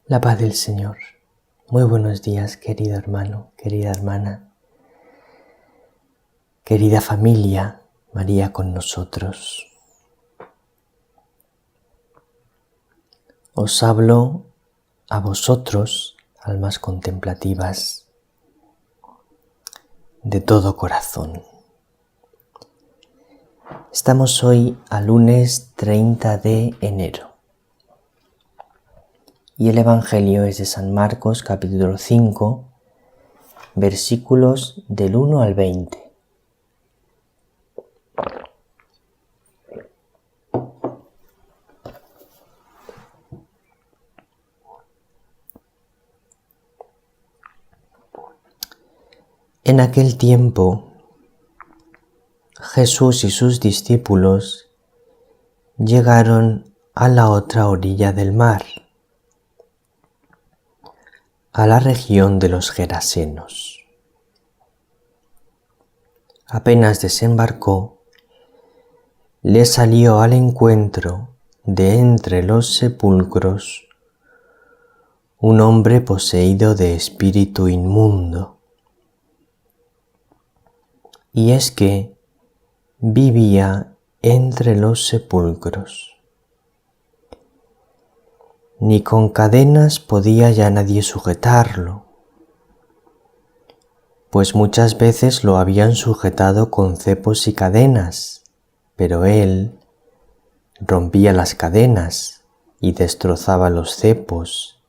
La paz del Señor. Muy buenos días, querido hermano, querida hermana, querida familia, María con nosotros. Os hablo a vosotros, almas contemplativas, de todo corazón. Estamos hoy a lunes 30 de enero. Y el Evangelio es de San Marcos, capítulo 5, versículos del 1 al 20. En aquel tiempo, Jesús y sus discípulos llegaron a la otra orilla del mar, a la región de los Gerasenos. Apenas desembarcó, le salió al encuentro de entre los sepulcros un hombre poseído de espíritu inmundo. Y es que vivía entre los sepulcros. Ni con cadenas podía ya nadie sujetarlo, pues muchas veces lo habían sujetado con cepos y cadenas, pero él rompía las cadenas y destrozaba los cepos,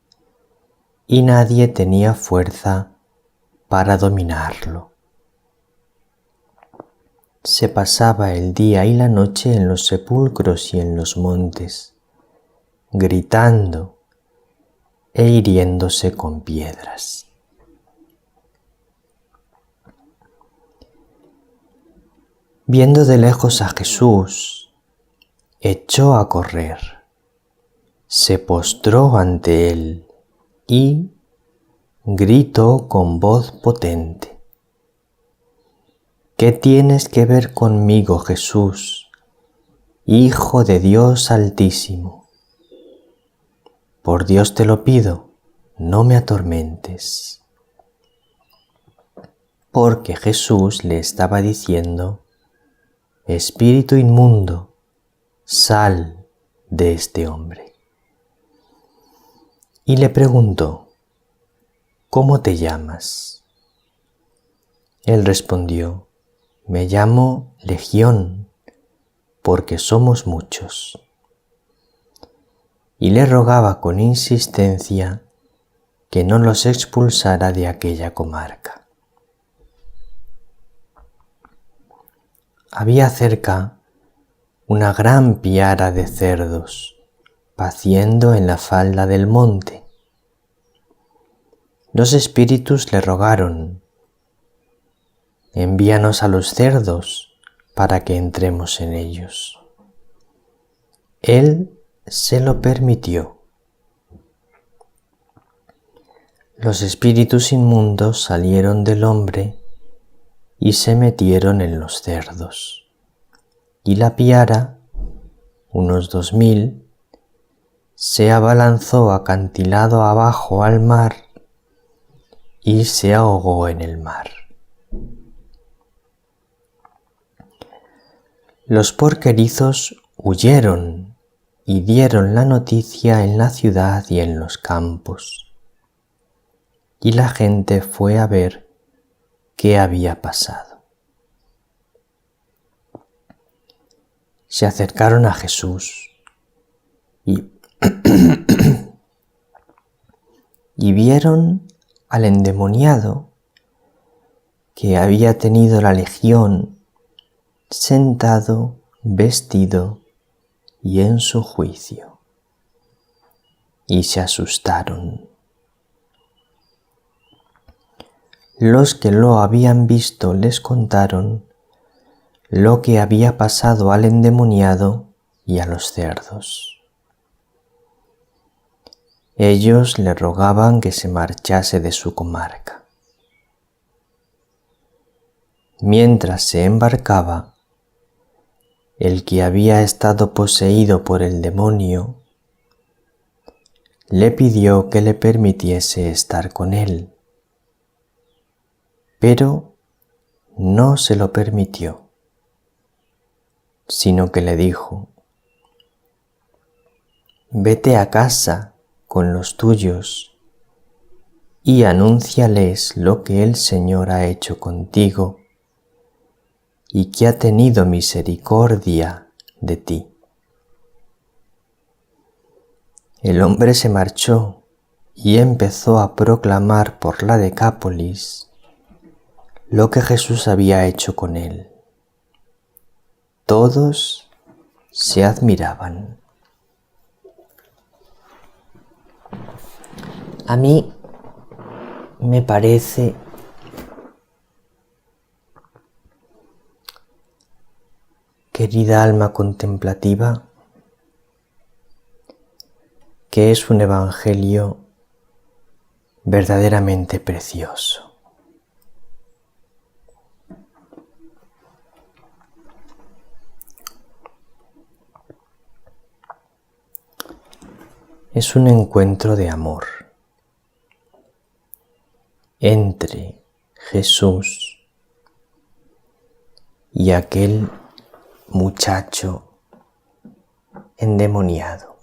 y nadie tenía fuerza para dominarlo. Se pasaba el día y la noche en los sepulcros y en los montes, gritando e hiriéndose con piedras. Viendo de lejos a Jesús, echó a correr, se postró ante él y gritó con voz potente: ¿Qué tienes que ver conmigo, Jesús, Hijo de Dios Altísimo? Por Dios te lo pido, no me atormentes. Porque Jesús le estaba diciendo: Espíritu inmundo, sal de este hombre. Y le preguntó: ¿Cómo te llamas? Él respondió: Me llamo Legión, porque somos muchos. Y le rogaba con insistencia que no los expulsara de aquella comarca. Había cerca una gran piara de cerdos, paciendo en la falda del monte. Los espíritus le rogaron: Envíanos a los cerdos para que entremos en ellos. Él se lo permitió. Los espíritus inmundos salieron del hombre y se metieron en los cerdos. Y la piara, unos 2000, se abalanzó acantilado abajo al mar y se ahogó en el mar. Los porquerizos huyeron y dieron la noticia en la ciudad y en los campos. Y la gente fue a ver qué había pasado. Se acercaron a Jesús y vieron al endemoniado que había tenido la legión sentado, vestido y en su juicio, y se asustaron. Los que lo habían visto les contaron lo que había pasado al endemoniado y a los cerdos. Ellos le rogaban que se marchase de su comarca. Mientras se embarcaba, el que había estado poseído por el demonio le pidió que le permitiese estar con él, pero no se lo permitió, sino que le dijo: «Vete a casa con los tuyos y anúnciales lo que el Señor ha hecho contigo y que ha tenido misericordia de ti». El hombre se marchó y empezó a proclamar por la Decápolis lo que Jesús había hecho con él. Todos se admiraban. A mí me parece querida alma contemplativa, que es un evangelio verdaderamente precioso. Es un encuentro de amor entre Jesús y aquel muchacho endemoniado.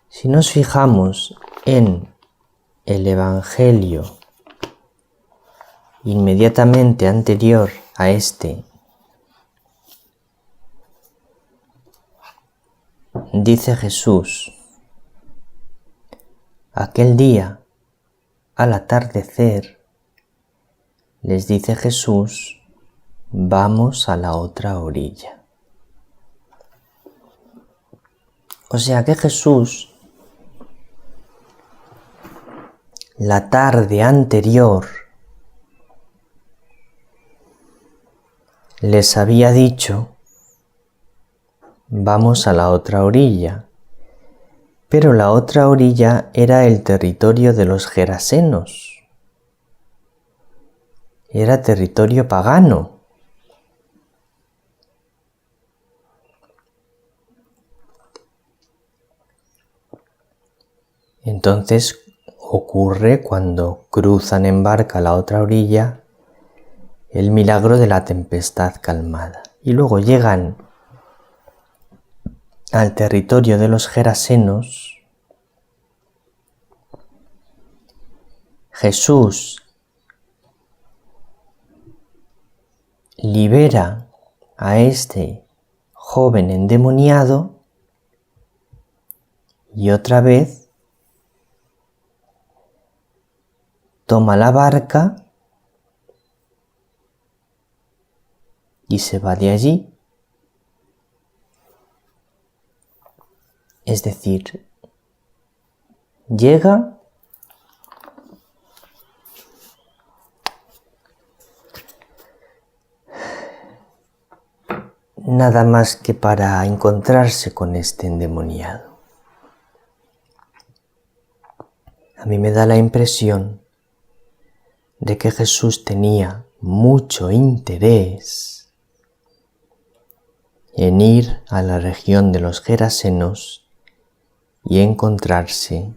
Si nos fijamos en el evangelio inmediatamente anterior a este, dice Jesús: aquel día, al atardecer, les dice Jesús: vamos a la otra orilla. O sea que Jesús, la tarde anterior, les había dicho: vamos a la otra orilla. Pero la otra orilla era el territorio de los gerasenos. Era territorio pagano. Entonces ocurre, cuando cruzan en barca la otra orilla, el milagro de la tempestad calmada. Y luego llegan al territorio de los gerasenos. Jesús libera a este joven endemoniado y otra vez toma la barca y se va de allí. Es decir, llega nada más que para encontrarse con este endemoniado. A mí me da la impresión de que Jesús tenía mucho interés en ir a la región de los gerasenos y encontrarse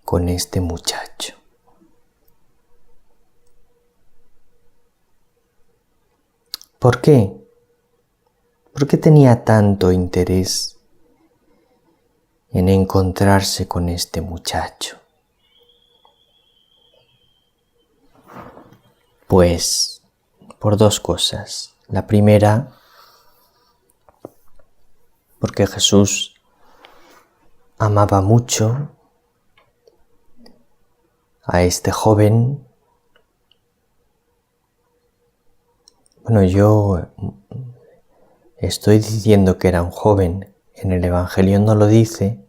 con este muchacho. ¿Por qué? ¿Por qué tenía tanto interés en encontrarse con este muchacho? Pues por dos cosas. La primera, porque Jesús amaba mucho a este joven. Bueno, yo estoy diciendo que era un joven, en el Evangelio no lo dice,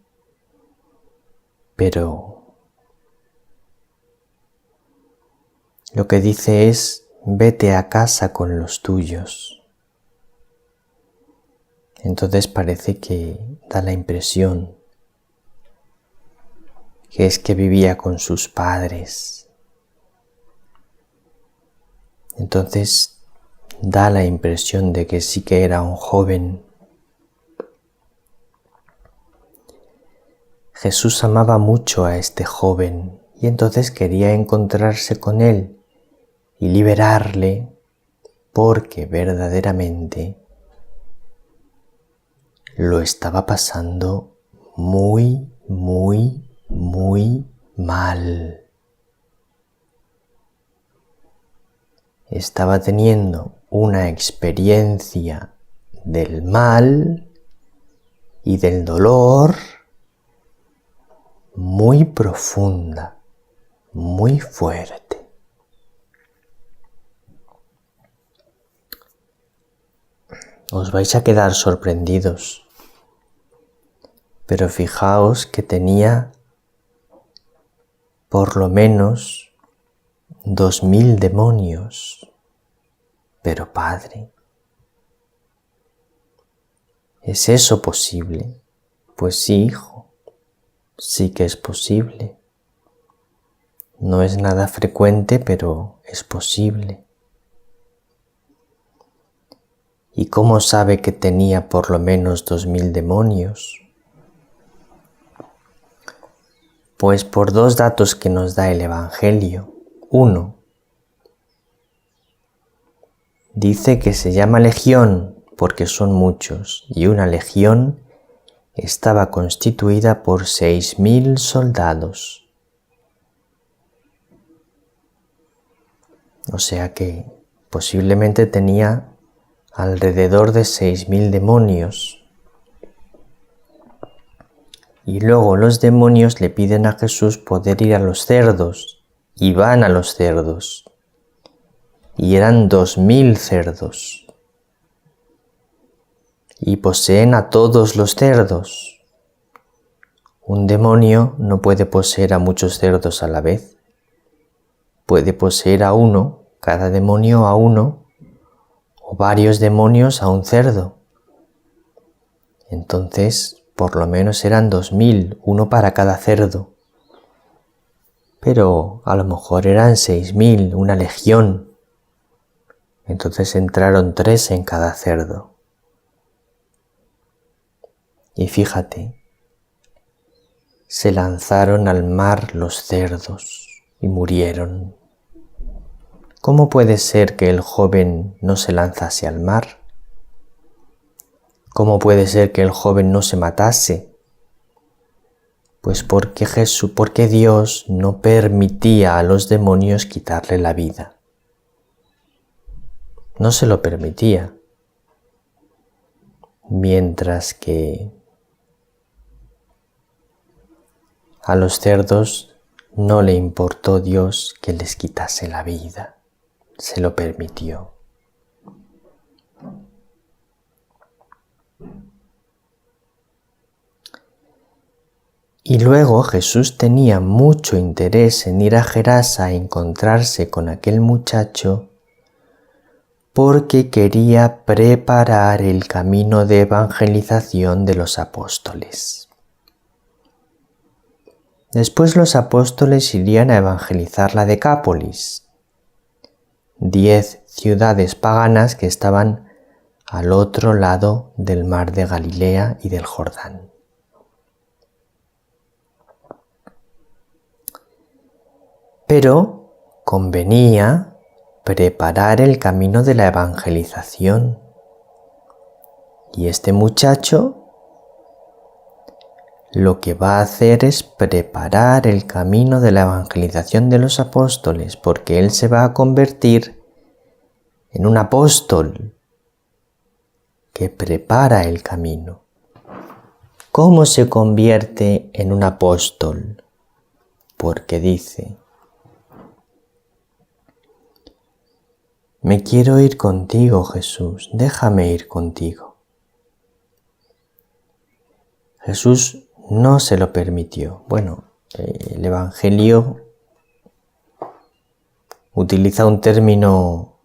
pero lo que dice es: vete a casa con los tuyos. Entonces parece que da la impresión que es que vivía con sus padres. Entonces da la impresión de que sí que era un joven Jesús amaba mucho a este joven y entonces quería encontrarse con él y liberarle, porque verdaderamente lo estaba pasando muy, muy, muy mal. Estaba teniendo una experiencia del mal y del dolor muy profunda, muy fuerte. Os vais a quedar sorprendidos, pero fijaos que tenía por lo menos 2000 demonios. Pero Padre, ¿es eso posible? Pues sí, hijo, sí que es posible. No es nada frecuente, pero es posible. ¿Y cómo sabe que tenía por lo menos 2000 demonios? Pues por dos datos que nos da el Evangelio. Uno, dice que se llama legión porque son muchos, y una legión estaba constituida por 6000 soldados. O sea que posiblemente tenía alrededor de 6000 demonios. Y luego los demonios le piden a Jesús poder ir a los cerdos, y van a los cerdos. Y eran 2000 cerdos. Y poseen a todos los cerdos. Un demonio no puede poseer a muchos cerdos a la vez. Puede poseer a uno, cada demonio a uno, o varios demonios a un cerdo. Entonces, por lo menos eran 2000, uno para cada cerdo. Pero a lo mejor eran 6000, una legión. Entonces entraron 3 en cada cerdo. Y fíjate, se lanzaron al mar los cerdos y murieron. ¿Cómo puede ser que el joven no se lanzase al mar? ¿Cómo puede ser que el joven no se matase? Pues porque Dios no permitía a los demonios quitarle la vida. No se lo permitía. Mientras que a los cerdos no le importó Dios que les quitase la vida. Se lo permitió. Y luego Jesús tenía mucho interés en ir a Gerasa a encontrarse con aquel muchacho porque quería preparar el camino de evangelización de los apóstoles. Después los apóstoles irían a evangelizar la Decápolis, 10 ciudades paganas que estaban al otro lado del mar de Galilea y del Jordán. Pero convenía preparar el camino de la evangelización. Y este muchacho lo que va a hacer es preparar el camino de la evangelización de los apóstoles, porque él se va a convertir en un apóstol que prepara el camino. ¿Cómo se convierte en un apóstol? Porque dice: me quiero ir contigo, Jesús, déjame ir contigo. Jesús no se lo permitió. Bueno, el Evangelio utiliza un término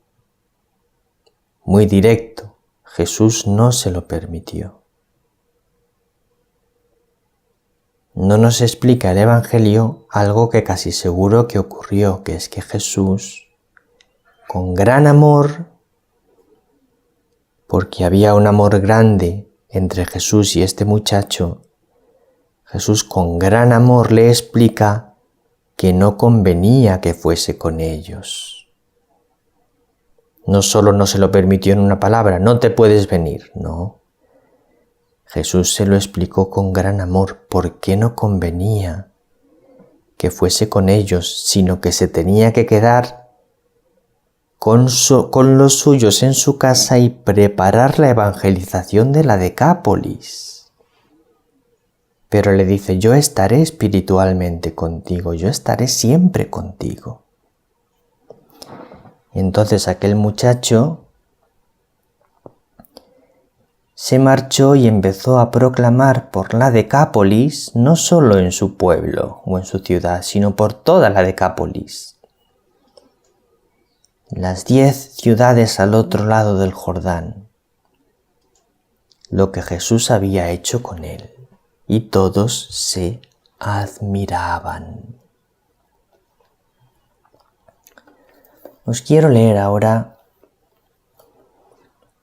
muy directo. Jesús no se lo permitió. No nos explica el Evangelio algo que casi seguro que ocurrió, que es que Jesús, con gran amor, porque había un amor grande entre Jesús y este muchacho, Jesús con gran amor le explica que no convenía que fuese con ellos. No solo no se lo permitió en una palabra, no te puedes venir, no. Jesús se lo explicó con gran amor por qué no convenía que fuese con ellos, sino que se tenía que quedar con los suyos en su casa y preparar la evangelización de la Decápolis. Pero le dice, yo estaré espiritualmente contigo, yo estaré siempre contigo. Y entonces aquel muchacho se marchó y empezó a proclamar por la Decápolis, no solo en su pueblo o en su ciudad, sino por toda la Decápolis. Las 10 ciudades al otro lado del Jordán, lo que Jesús había hecho con él. Y todos se admiraban. Os quiero leer ahora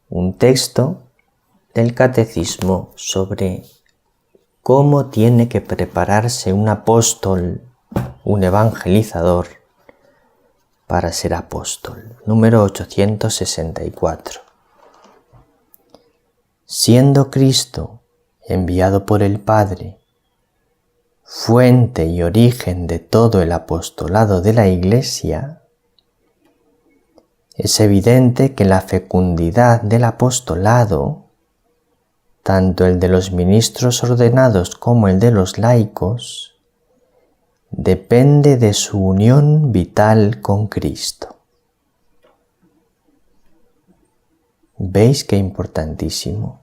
un texto del Catecismo sobre cómo tiene que prepararse un apóstol, un evangelizador, para ser apóstol. Número 864. Siendo Cristo enviado por el Padre, fuente y origen de todo el apostolado de la Iglesia, es evidente que la fecundidad del apostolado, tanto el de los ministros ordenados como el de los laicos, depende de su unión vital con Cristo. ¿Veis qué importantísimo?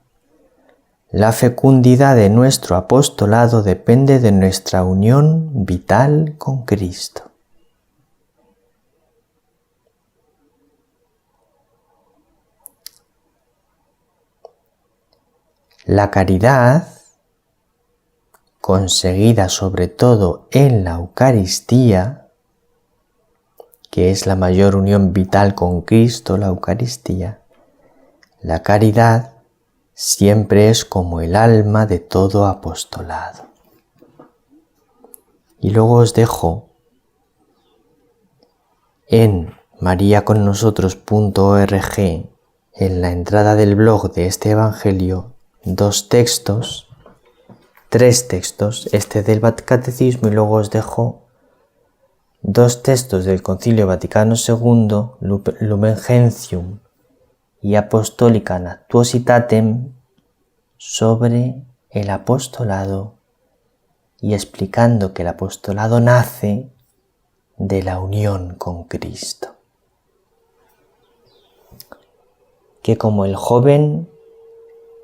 La fecundidad de nuestro apostolado depende de nuestra unión vital con Cristo. La caridad, conseguida sobre todo en la Eucaristía, que es la mayor unión vital con Cristo, la Eucaristía, la caridad siempre es como el alma de todo apostolado. Y luego os dejo en mariaconnosotros.org, en la entrada del blog de este Evangelio, 2 textos, 3 textos, este del Catecismo, y luego os dejo 2 textos del Concilio Vaticano II, Lumen Gentium y Apostolica Actuositatem, sobre el apostolado y explicando que el apostolado nace de la unión con Cristo. Que como el joven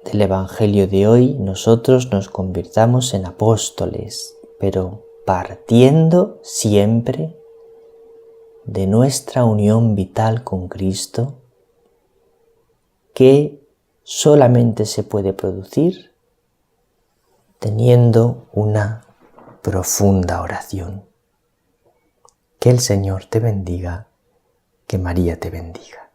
del Evangelio de hoy, nosotros nos convirtamos en apóstoles, pero partiendo siempre de nuestra unión vital con Cristo, que solamente se puede producir teniendo una profunda oración. Que el Señor te bendiga, que María te bendiga.